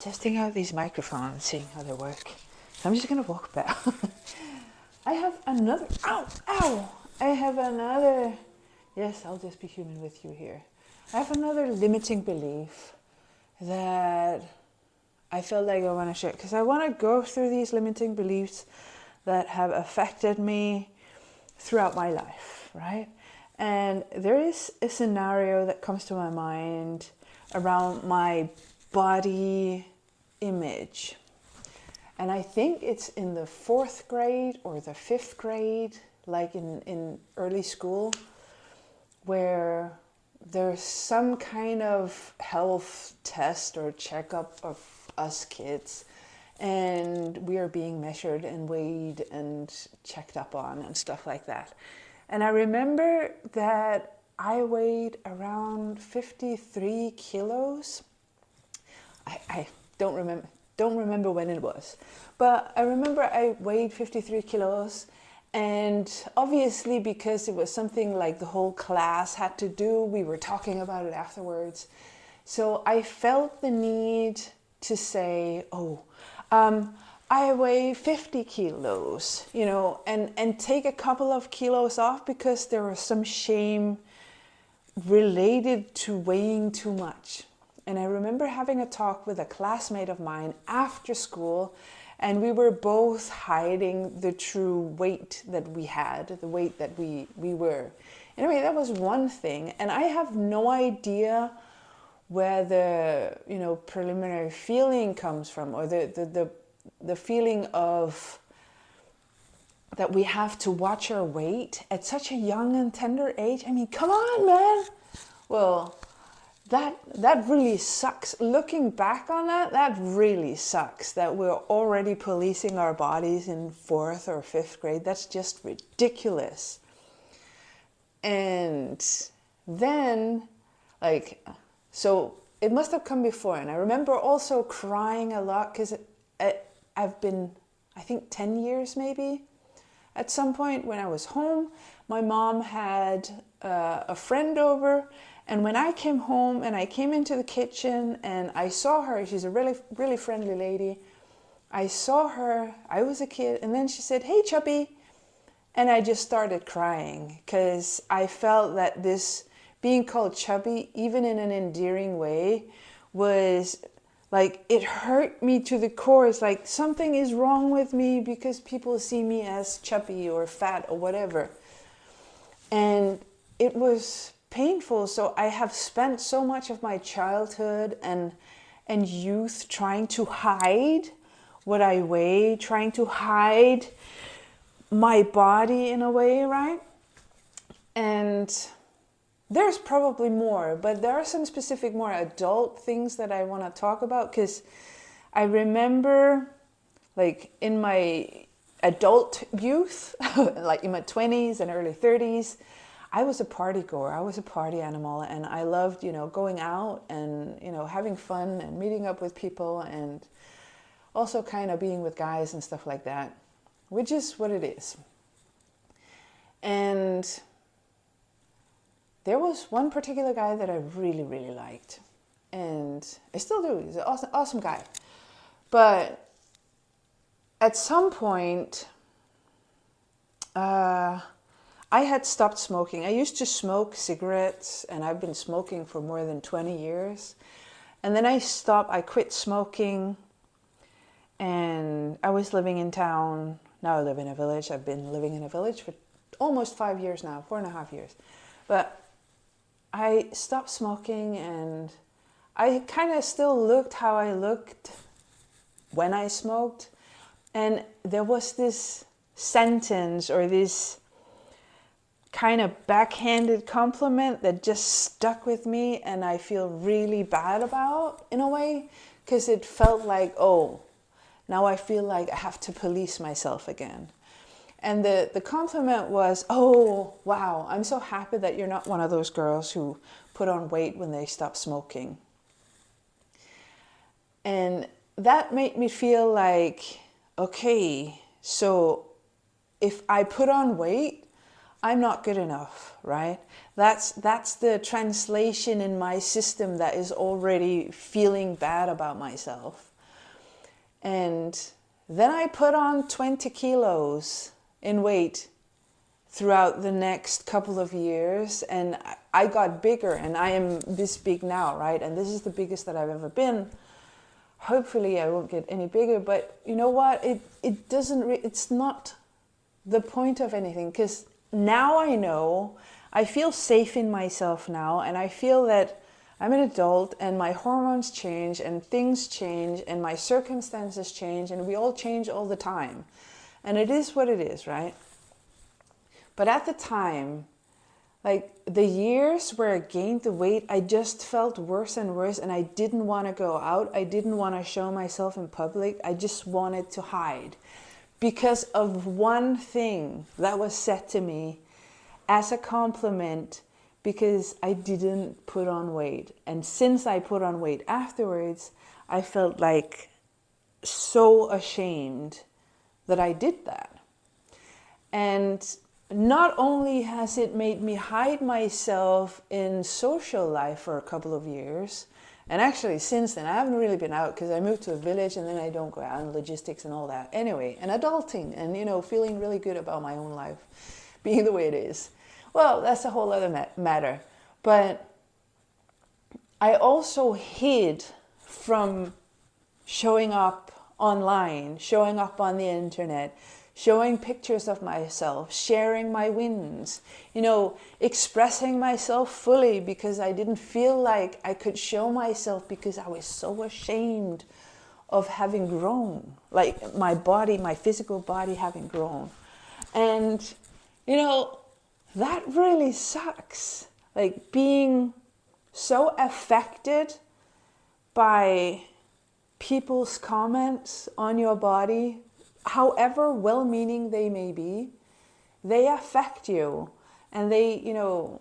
Testing out these microphones, seeing how they work. So I'm just gonna walk back. I have another, ow! I have another, yes, I'll just be human with you here. I have another limiting belief that I felt like I want to share, because I want to go through these limiting beliefs that have affected me throughout my life, right? And there is a scenario that comes to my mind around my body image. And I think it's in the 4th grade or the 5th grade, like in early school, where there's some kind of health test or checkup of us kids, and we are being measured and weighed and checked up on and stuff like that. And I remember that I weighed around 53 kilos. I don't remember when it was, but I remember I weighed 53 kilos. And obviously, because it was something like the whole class had to do, we were talking about it afterwards. So I felt the need to say, I weigh 50 kilos, and take a couple of kilos off, because there was some shame related to weighing too much. And I remember having a talk with a classmate of mine after school, and we were both hiding the true weight that we had, the weight that we were. Anyway, that was one thing. And I have no idea where the preliminary feeling comes from, or the feeling of that we have to watch our weight at such a young and tender age. I mean, come on, man. Well, that really sucks. Looking back on that really sucks that we're already policing our bodies in 4th or 5th grade. That's just ridiculous. And then, so it must have come before. And I remember also crying a lot, because I've been, I think, 10 years maybe. At some point when I was home, my mom had a friend over. And when I came home and I came into the kitchen and I saw her, she's a really, really friendly lady. I saw her, I was a kid, and then she said, "Hey, Chubby." And I just started crying, because I felt that this being called chubby, even in an endearing way, was like, it hurt me to the core. It's like something is wrong with me because people see me as chubby or fat or whatever. And it was painful. So I have spent so much of my childhood and youth trying to hide what I weigh, trying to hide my body in a way, right? And there's probably more, but there are some specific more adult things that I want to talk about, because I remember, like, in my adult youth, like in my 20s and early 30s, I was a party goer. I was a party animal, and I loved, going out and, having fun and meeting up with people, and also kind of being with guys and stuff like that, which is what it is. And there was one particular guy that I really, really liked, and I still do. He's an awesome guy. But at some point, I had stopped smoking. I used to smoke cigarettes, and I've been smoking for more than 20 years. And then I stopped, I quit smoking, and I was living in town. Now I live in a village. I've been living in a village for almost 5 years now, 4.5 years. But I stopped smoking, and I kind of still looked how I looked when I smoked. And there was this sentence, or this kind of backhanded compliment that just stuck with me, and I feel really bad about, in a way, because it felt like, oh, now I feel like I have to police myself again. And the compliment was, "Oh, wow, I'm so happy that you're not one of those girls who put on weight when they stop smoking." And that made me feel like, okay, so if I put on weight, I'm not good enough, right? That's the translation in my system that is already feeling bad about myself. And then I put on 20 kilos in weight throughout the next couple of years, and I got bigger, and I am this big now, right? And this is the biggest that I've ever been. Hopefully I won't get any bigger, but you know what? It doesn't, it's not the point of anything, because now I know, I feel safe in myself now, and I feel that I'm an adult and my hormones change and things change and my circumstances change, and we all change all the time. And it is what it is, right? But at the time, like the years where I gained the weight, I just felt worse and worse, and I didn't want to go out. I didn't want to show myself in public. I just wanted to hide because of one thing that was said to me as a compliment, because I didn't put on weight. And since I put on weight afterwards, I felt like so ashamed that I did that. And not only has it made me hide myself in social life for a couple of years, and actually since then I haven't really been out because I moved to a village and then I don't go out, and logistics and all that. Anyway, and adulting and, you know, feeling really good about my own life being the way it is. Well, that's a whole other matter. But I also hid from showing up online, showing up on the internet, showing pictures of myself, sharing my wins, you know, expressing myself fully, because I didn't feel like I could show myself because I was so ashamed of having grown, like my body, my physical body having grown. And, you know, that really sucks. Like being so affected by people's comments on your body, however well-meaning they may be, they affect you, and they, you know,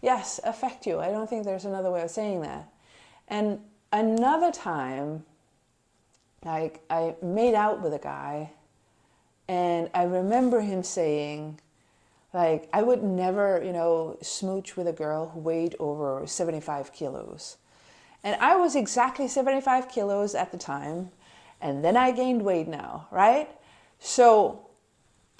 yes, affect you. I don't think there's another way of saying that. And another time, like I made out with a guy, and I remember him saying, like, I would never, you know, smooch with a girl who weighed over 75 kilos. And I was exactly 75 kilos at the time. And then I gained weight now, right? So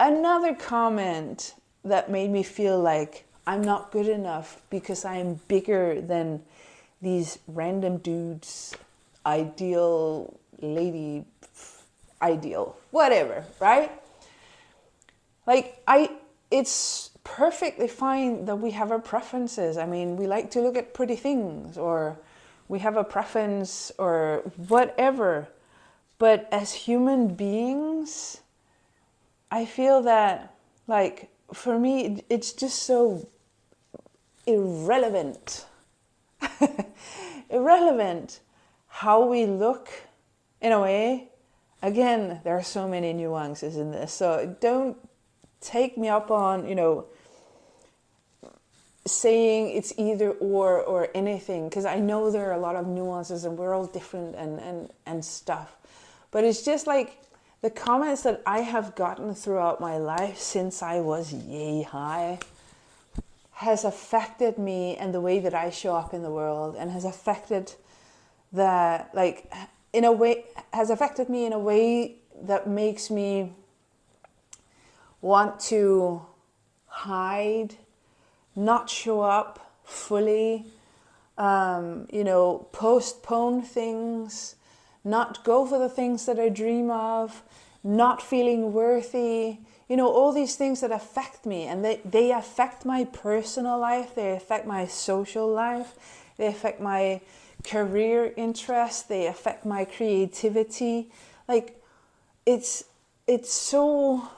another comment that made me feel like I'm not good enough because I am bigger than these random dudes, ideal, lady, ideal, whatever, right? Like it's perfectly fine that we have our preferences. I mean, we like to look at pretty things, or we have a preference or whatever. But as human beings, I feel that, like, for me, it's just so irrelevant. Irrelevant how we look, in a way. Again, there are so many nuances in this, so don't take me up on, you know, saying it's either or anything, because I know there are a lot of nuances and we're all different and stuff. But it's just like the comments that I have gotten throughout my life since I was yay high has affected me and the way that I show up in the world, and has affected that, like, in a way, has affected me in a way that makes me want to hide, not show up fully, you know, postpone things, not go for the things that I dream of, not feeling worthy, you know, all these things that affect me, and they affect my personal life, they affect my social life, they affect my career interests, they affect my creativity. Like, it's so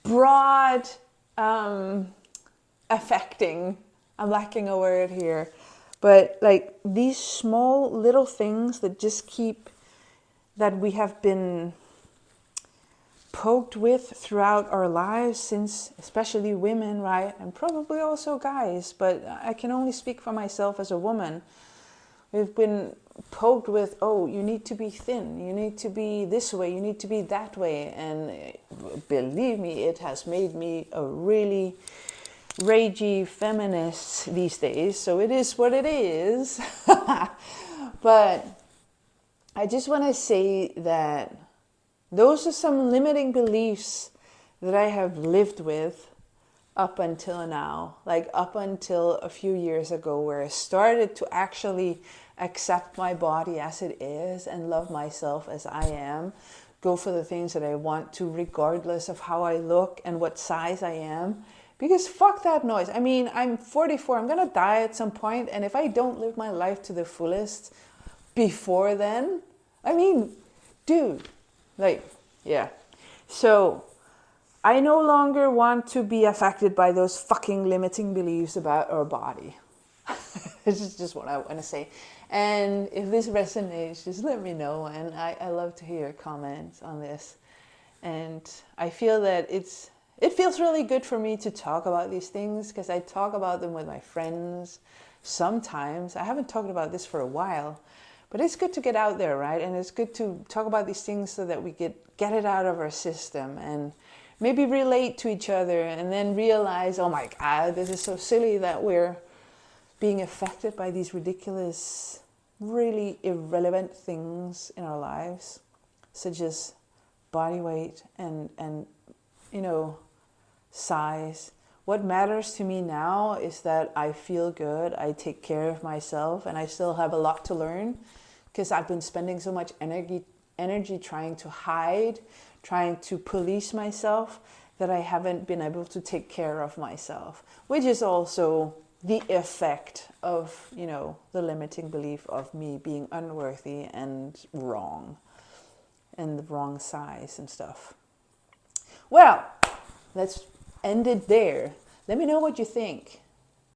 broad, affecting. I'm lacking a word here. But like these small little things that just keep, that we have been poked with throughout our lives, since, especially women, right? And probably also guys, but I can only speak for myself as a woman. We've been poked with, oh, you need to be thin, you need to be this way, you need to be that way. And believe me, it has made me a really ragey feminist these days, so it is what it is. But I just want to say that those are some limiting beliefs that I have lived with up until now, like up until a few years ago, where I started to actually accept my body as it is and love myself as I am, go for the things that I want to regardless of how I look and what size I am, because fuck that noise. I mean, I'm 44, I'm gonna die at some point, and if I don't live my life to the fullest before then, I mean, dude, like, yeah. So I no longer want to be affected by those fucking limiting beliefs about our body. This is just what I want to say. And if this resonates, just let me know. And I love to hear your comments on this. And I feel that it feels really good for me to talk about these things, because I talk about them with my friends sometimes. I haven't talked about this for a while, but it's good to get out there, right? And it's good to talk about these things so that we get it out of our system and maybe relate to each other, and then realize, oh my God, this is so silly that we're being affected by these ridiculous, really irrelevant things in our lives, such as body weight and you know, size. What matters to me now is that I feel good, I take care of myself, and I still have a lot to learn, because I've been spending so much energy trying to hide, trying to police myself, that I haven't been able to take care of myself, which is also the effect of, you know, the limiting belief of me being unworthy and wrong, and the wrong size and stuff. Well, let's end it there. Let me know what you think.